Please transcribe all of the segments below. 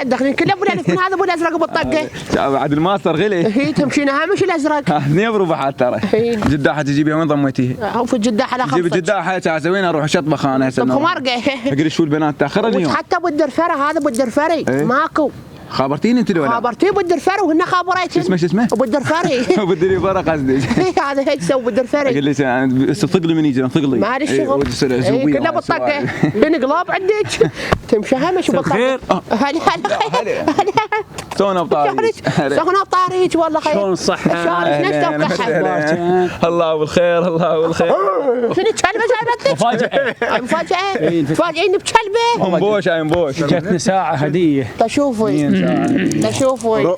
داخلين كله ابو الالف من هذا ابو الازرق بالطقه. بعد الماستر غلي. هي تمشينا هامش الازرق. اثنين بربحات ترى. جداحه تجيبيها وين ضميتيها؟ في الجداحه لا خلصت. جيب الجداحه اسوينا اروح شطبخ انا هسه. طبخ مرقه. اقول شو البنات تاخر اليوم. حتى ابو الدرفري هذا ابو الدرفري ماكو. خابرتيني انت ولا؟ خابرتي ابو الدرفري وهن خابريتي. شو اسمه؟ ابو الدرفري. ابو الدرفري قصدي. هذا هيك سوى ابو الدرفري. اقول لك ثق لي من يجي ثق لي. ما لي شغل. كله بالطقه. بنقلاب عندك. تمشي همش بالطقه. خير. هلا هلا. شلون ابطاريج؟ شلون ابطاريج والله خير. شلون الصحة؟ شلون نفسك وكحل. الله بالخير الله بالخير. شنو كلبه جايبتك؟ مفاجأة. مفاجأة. تفاجئيني بكلبه. انبوش انبوش. جتني ساعة هدية. تشوفي.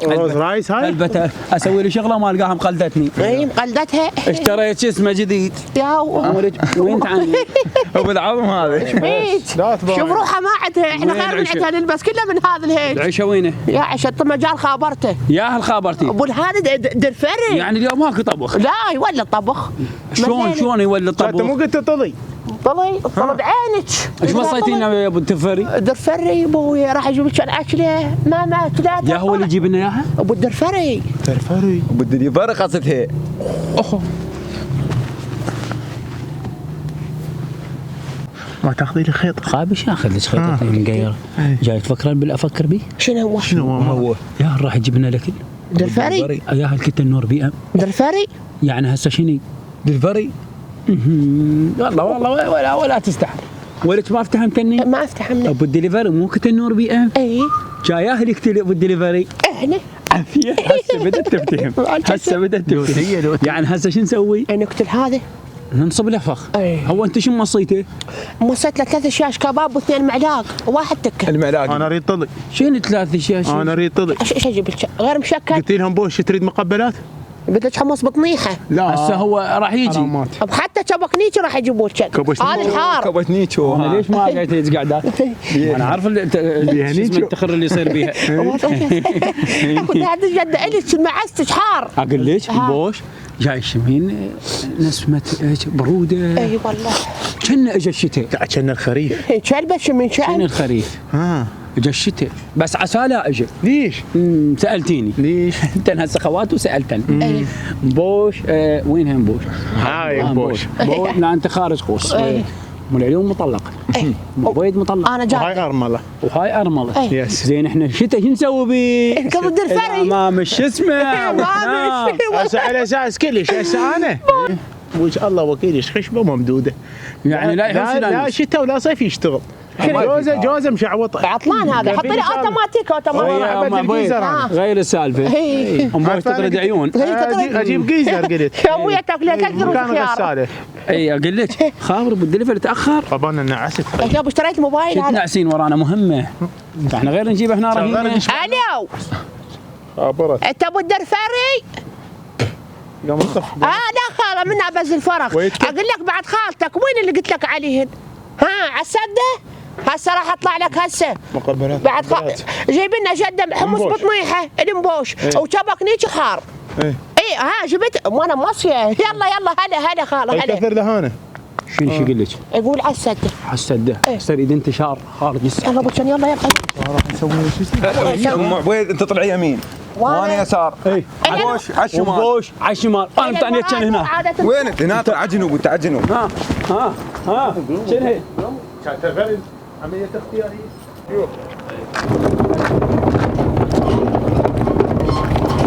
روز رايس هاي؟ قلبتها اسوي لي شغلة ما القاها مقلدتني. اي مقلدتها. اشتريت شو اسمه جديد. يا وين تعال؟ ابو العظم هذا. شوف روحه ما عندها احنا غير من عندها نلبس كله من هذا الهيج. العيشة وينه؟ يا عشان مجال خابرته. يا هل خابرتي؟ ابو هذا درفري. يعني اليوم ماكو طبخ. لا يولد طبخ. شلون يولد طبخ؟ انت مو قلت تطلي؟ طلي بعينك. ايش وصيتينا يا ابو الدرفري؟ الدرفري ابوي راح يجيب لك الاكله ما ثلاثه. يا هو اللي يجيب لنا اياها؟ ابو الدرفري. ابو الدرفري قصدها. اخو ما تاخذي لي خيط؟ خابش اخذ لك خيطتين مقيره. جاي تفكر افكر بيه؟ شنو هو؟ يا راح يجيب لنا الاكل. درفري. يا هل كنت النور بي ام. درفري. يعني هسه شنو؟ درفري. والله ولا تستحي. ولك ما افتهمتني؟ ما افتهمنا. ابو الدليفري مو كنت النور بي ام. اي جاياه يقتل ابو الدليفري. احنا عافيه. هسه بدات تفتهم. هسه بدات تفتهم. يعني هسه شو نسوي؟ نقتل هذا. ننصب له فخ. اي هو انت شو مصيته؟ مصيت له 3 شاش كباب و2 معلاق وواحد تكه. المعلاق. انا اريد طلي. شنو 3 شاش؟ انا اريد طلي. ايش اجيب لك غير مشكل؟ قلت لهم بوش تريد مقبلات؟ قلت لك حمص بطنيحه. لا هسه هو راح يجي. حرامات. حتى كبكنيتي راح يجيبوا لك. كبش هذا الحار. كبتنيك هو. انا ليش ما قاعد قاعدات؟ انا عارف شو اسمه التخر اللي يصير بيها. هذا جد الك المعستش حار. اقول ليش بوش جاي شمين نسمة برودة. اي والله. كنا اجى الشتاء. كأن الخريف. كلبش من كنا شأن. الخريف. ها اجى الشتاء بس عسى لا اجى. ليش؟ سالتيني ليش؟ انت هسه خوات وسالتني. بوش وينهم بوش؟ هاي بوش. بوش لا انت خارج خوص. من اليوم مطلق. بويد مطلق. انا جاي. هاي ارمله. وهاي ارمله. يس. زين احنا الشتاء شو نسوي بيه؟ قبل الدرفري. ما مش اسمه. هسه على اساس كلش هسه انا وش الله وكيلش خشبه ممدوده. يعني لا يحوس لا شتاء ولا صيف يشتغل. جوزه مشعوطه. عطلان هذا حط لي اوتوماتيك غير السالفه. ام بوش تطرد عيون. اجيب جيزر قلت. يا ابوي تاكلها تقدر كان غساله. اي اقول لك خابر بالدليفري تاخر. طبعا نعست. يا ابو اشتريت موبايل شو هذا. ناعسين ورانا مهمه. احنا غير نجيب هنا رهينه. الو خابرت. انت ابو الدرفري؟ قام الطف. لا خاله من ابز الفرخ. اقول لك بعد خالتك وين اللي قلت لك عليهن؟ على السده؟ هسه راح اطلع لك هسه. مقبلات. بعد جايب لنا جده حمص بطنيحه المبوش وشبكنيك حار. اي جبت وانا مصيه. يلا هلا خاله هلا. كثر دهانه. شنو يقول لك؟ يقول على السده. على السده. يصير ايد انتشار خارج السده. يلا ابو يلا راح نسوي شو اسمه؟ ام عبيد انت طلع يمين وانا يسار. بوش على الشمال. بوش على الشمال. انا متعني كان هنا. وين انت؟ هنا طلع جنوب وانت على جنوب. ها شنو هي؟ كانت غير عمليه اختياريه.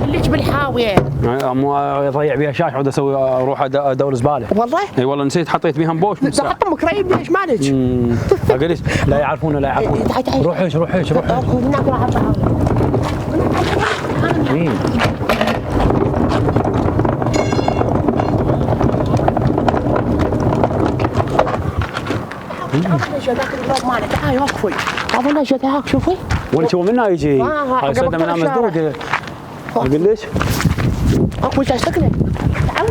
ليش بالحاويه؟ مو يضيع بيها شاش عود اسوي اروح ادور زباله. والله؟ اي والله نسيت حطيت بيها مبوش. حط مكريب ليش مالك؟ اقول لا يعرفون لا يعرفون. روح ايش هناك راح اطلع. مين؟ تعال وقفي. هذا نجد هاك شوفي. وين شو منها يجي؟ هاي سده منها مسدود. اقول ليش؟ اكو جاي سكنه. تعال.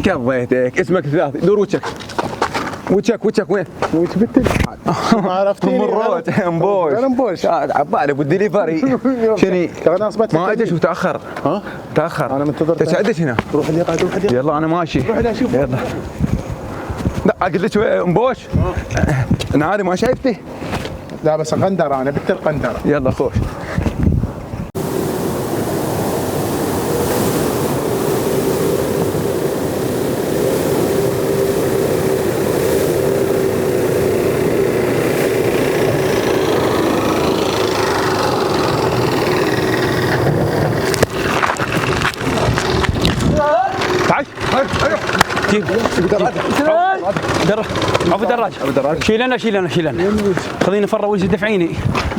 قضيتك اسمك ثلاثي دور وجهك. وجهك وين؟ ما عرفتني مروت امبوش انا مبوش عبالي ابو الدليفري شني انا اصبت ما ادري شو تاخر ها تاخر انا منتظر تسعدش هنا روح اللي قاعد روح اللي يلا انا ماشي روح لا شوف يلا لا قلت لك امبوش انا عادي ما شايفته لا بس قندره انا بنت القندره يلا خوش ابو دراج شيل انا خليني افر وجهي دفعيني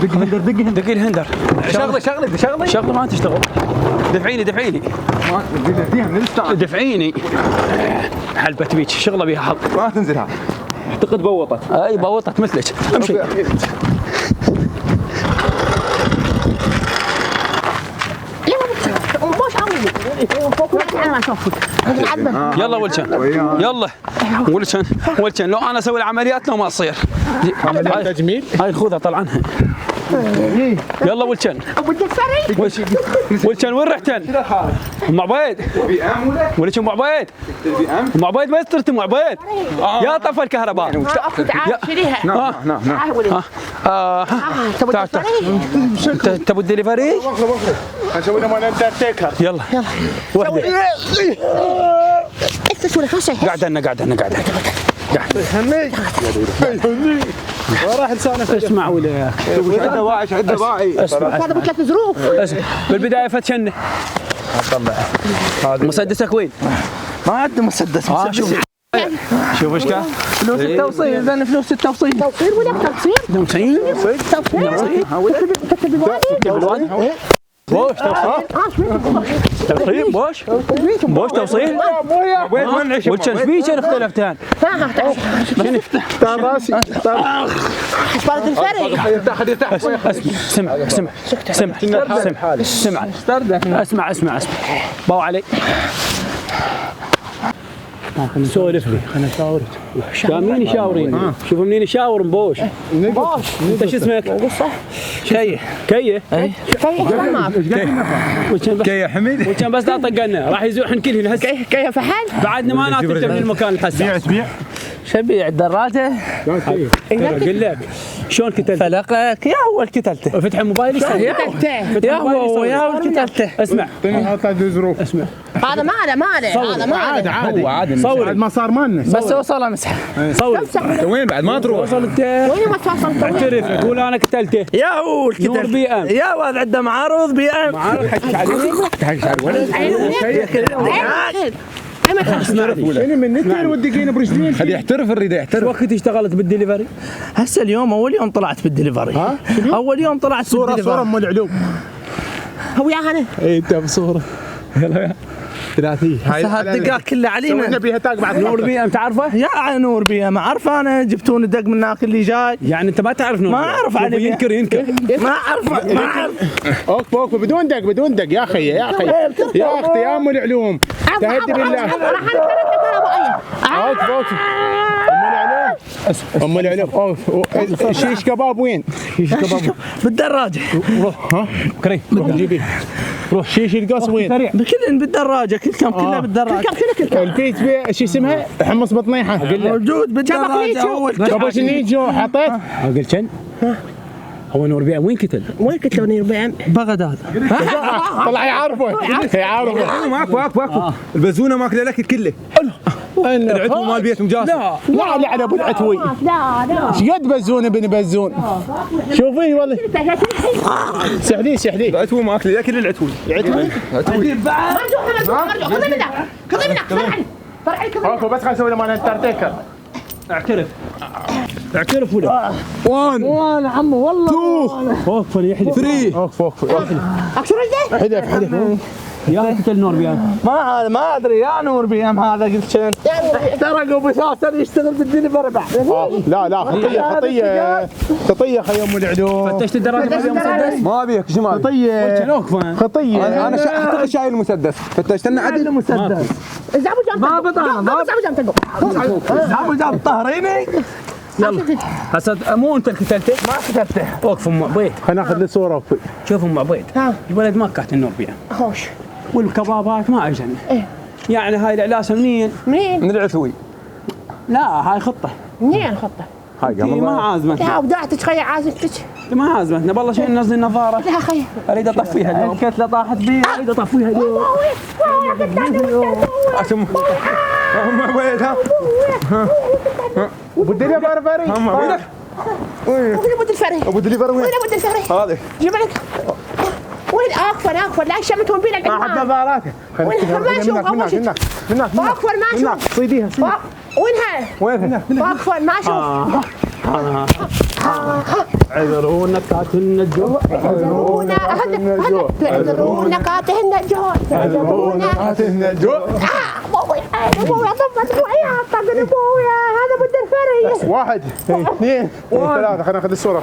دق الهندر شغله ما تشتغل دفعيني دفعيني حلبة بيك شغله بيها حظ ما تنزلها اعتقد بوطت اي بوطت مثلك امشي يلا ولشان يلا ولشان لو انا اسوي العمليات لو ما تصير تجميل هاي الخوذه طلعنها يلا ولشان ابو الدفري ولشان وين رحتن؟ ام عبيد ولش ام عبيد ام عبيد ما يسترت ام عبيد يا طفى الكهرباء تعال شيليها تبو الدليفري نسوي لهم انا تيكر يلا وحده قاعد وراح لسانك اسمع ولا عد دواعي هذا بثلاث ظروف بالبدايه فتشنه هذا مسدسك وين؟ ما عندي مسدس شوف ايش كان فلوس التوصيل لان فلوس التوصيل توصيل ولا توصيل بوش توصيل بوش توصيل وش فيك اختلفتان راسي حسبالة الفري اسمع باو علي سولف لي خلينا نشاور منين يشاورين شوف منين يشاور بوش انت شو اسمك؟ كيه كيه حميد وكان بس لا طقنا راح يزوحن كلهن هسه كيه فحل بعدنا ما ناتي من المكان الحساس شبيع الدراجه قل لك شلون كتلت فلقك يا اول كتلته فتح موبايلي يا هو يا اول كتلته اسمع اسمع هذا ما له عادي صور ما صار مالنا بس وصل امسح صور وين بعد ما تروح وصل انت وين ما توصل اعترف قول انا كتلته يا هو نور الكتل بي ام يا ولد عنده معارض بي ام معارض حكيك عليه انا من نتر ودقينا برجلين خليه يحترف الريده يحترف وقت اشتغلت بالدليفري هسه اليوم اول يوم طلعت بالدليفري اول يوم طلعت صورة بالدليفري ام العلوم هو يا هنا اي انت بصورة يلا ثلاثية هسه الدقاق كلها علينا سوينا بيها تاج بعد نور بي ام تعرفه؟ يا نور بي ام عارفه انا جبتوني دق من هناك اللي جاي يعني انت ما تعرف نور ما اعرف عليه ينكر ما اعرف اوقف بدون دق يا اخي يا اختي يا ام العلوم تهدي بالله اوقف ام العلوم شيش كباب وين؟ شيش كباب بالدراجه ها كريم جيبي روح شيش القص وين؟ بكلن بالدراجه كلها بالدراجه البيت شو اسمها؟ حمص بطنيحه موجود بالدراجه اول كبش نيجو حطيت قلت شن هو نور بي ام وين كتل؟ وين كنت نور بي ام؟ بغداد طلع يعرفه واقف البزونه ماكله لك كله العتوه مال بيت مجاز لا على ابو العتوي لا ايش قد بزونه بن بزون شوفيه والله سحليه العتوه ماكله لك كل العتوه اوكي بس خلينا نسوي له مال ترتيكر اعترف ولا 1 وانا عمو والله اوقف يحلف 3 اوقف اكسر رجلي حدف يا كتل نور بي ام ما ادري يا نور بي ام هذا قلت شن ترى بساطه يشتغل بالدليفري بعد لا خطيه خي ام العلوم فتشت الدراجه ما فيها مسدس ما ابيك شو مال خطيه انا شايل المسدس فتشتنا عدل المسدس اذهبوا جنب ما بطلع، ما اذهبوا جنب اذهبوا جنب طهريني. يلا هسه مو انت اللي قتلته؟ ما قتلته. وقف ام عبيد، خلينا ناخذ له صوره. شوف ام عبيد ها الولد ما كانت النور بيه خوش. والكبابات ما اجن. ايه يعني هاي العلاسه منين؟ منين؟ من العثوي. لا هاي خطه، منين الخطه؟ هاي هي ما عازمتنا، لا ودعتك خي عازمتك. ما عازمتنا والله شيء ننزل النظاره. لا خي اريد اطفيها اليوم. الكتله طاحت بي. اريد اطفيها اليوم. ام عبيد ها. ابو الدنيا بربري. ام عبيد. وين ابو الفري؟ ابو دليفري وين؟ وين ابو الفري؟ هذه. جيب لك وين اكفر لا شمتهم بينا ما حد قدام. نظاراته. وين ما اشوف منك اكفر ما اشوف. صيديها وينها؟ وين؟ اكفر ما اشوف. عذرونا كاتلنا الجوع. اعذرونا اعذرونا قاتهن الجوع. اعذرونا هاتنا الجوع. ابوي ابوي ضمت ابوي ابوي هذا ابو الفري. واحد اثنين ثلاثة. خلينا ناخذ الصورة.